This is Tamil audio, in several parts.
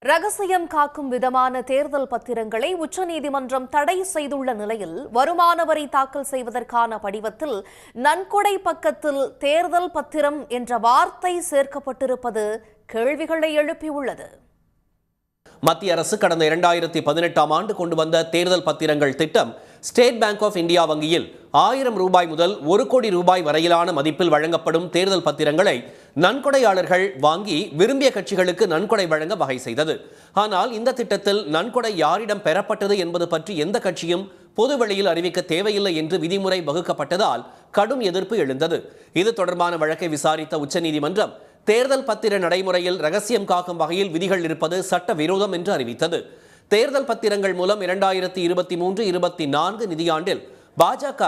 ரகசியம் காக்கும் விதமான தேர்தல் பத்திரங்களை உச்சநீதிமன்றம் தடை செய்துள்ள நிலையில் வருமான வரி தாக்கல் செய்வதற்கான படிவத்தில் நன்கொடை பக்கத்தில் தேர்தல் பத்திரம் என்ற வார்த்தை சேர்க்கப்பட்டிருப்பது கேள்விகளை எழுப்பியுள்ளது. மத்திய அரசு கடந்த 2018ஆம் ஆண்டு கொண்டு வந்த தேர்தல் பத்திரங்கள் திட்டம் ஸ்டேட் பேங்க் ஆஃப் இந்தியா வங்கியில் 1000 ரூபாய் முதல் 1 கோடி ரூபாய் வரையிலான மதிப்பில் வழங்கப்படும் தேர்தல் பத்திரங்களை நன்கொடையாளர்கள் வாங்கி விரும்பிய கட்சிகளுக்கு நன்கொடை வழங்க வகை செய்தது. ஆனால் இந்த திட்டத்தில் நன்கொடை யாரிடம் பெறப்பட்டது என்பது பற்றி எந்த கட்சியும் பொதுவெளியில் அறிவிக்க தேவையில்லை என்று விதிமுறை வகுக்கப்பட்டதால் கடும் எதிர்ப்பு எழுந்தது. இது தொடர்பான வழக்கை விசாரித்த உச்சநீதிமன்றம் தேர்தல் பத்திர நடைமுறையில் ரகசியம் காக்கும் வகையில் விதிகள் இருப்பது சட்ட விரோதம் என்று அறிவித்தது. தேர்தல் பத்திரங்கள் மூலம் 2023-24 நிதியாண்டில் பாஜக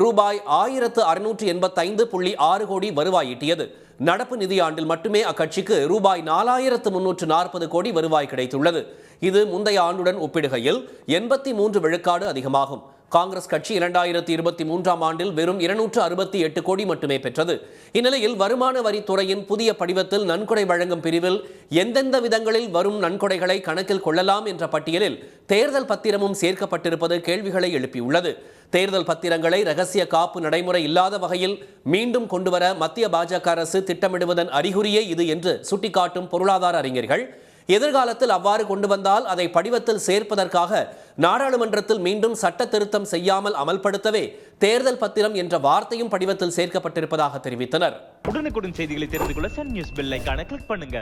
ரூபாய் 1685.6 கோடி வருவாய் ஈட்டியது. நடப்பு நிதியாண்டில் மட்டுமே அக்கட்சிக்கு ரூபாய் 4340 கோடி வருவாய் கிடைத்துள்ளது. இது முந்தைய ஆண்டுடன் ஒப்பிடுகையில் 83 விழுக்காடு அதிகமாகும். காங்கிரஸ் கட்சி 2023ஆம் ஆண்டில் வெறும் 268 கோடி மட்டுமே பெற்றது. இந்நிலையில் வருமான வரித்துறையின் புதிய படிவத்தில் நன்கொடை வழங்கும் பிரிவில் எந்தெந்த விதங்களில் வரும் நன்கொடைகளை கணக்கில் கொள்ளலாம் என்ற பட்டியலில் தேர்தல் பத்திரமும் சேர்க்கப்பட்டிருப்பது கேள்விகளை எழுப்பியுள்ளது. தேர்தல் பத்திரங்களை ரகசிய காப்பு நடைமுறை இல்லாத வகையில் மீண்டும் கொண்டுவர மத்திய பாஜக அரசு திட்டமிடுவதன் அறிகுறியே இது என்று சுட்டிக்காட்டும் பொருளாதார அறிஞர்கள், எதிர்காலத்தில் அவ்வாறு கொண்டு வந்தால் அதை படிவத்தில் சேர்ப்பதற்காக நாடாளுமன்றத்தில் மீண்டும் சட்ட திருத்தம் செய்யாமல் அமல்படுத்தவே தேர்தல் பத்திரம் என்ற வார்த்தையும் படிவத்தில் சேர்க்கப்பட்டிருப்பதாக தெரிவித்தனர். உடனுக்குடன் செய்திகளை தெரிந்து கொள்ள சன் நியூஸ் பெல் ஐகானை கிளிக் பண்ணுங்க.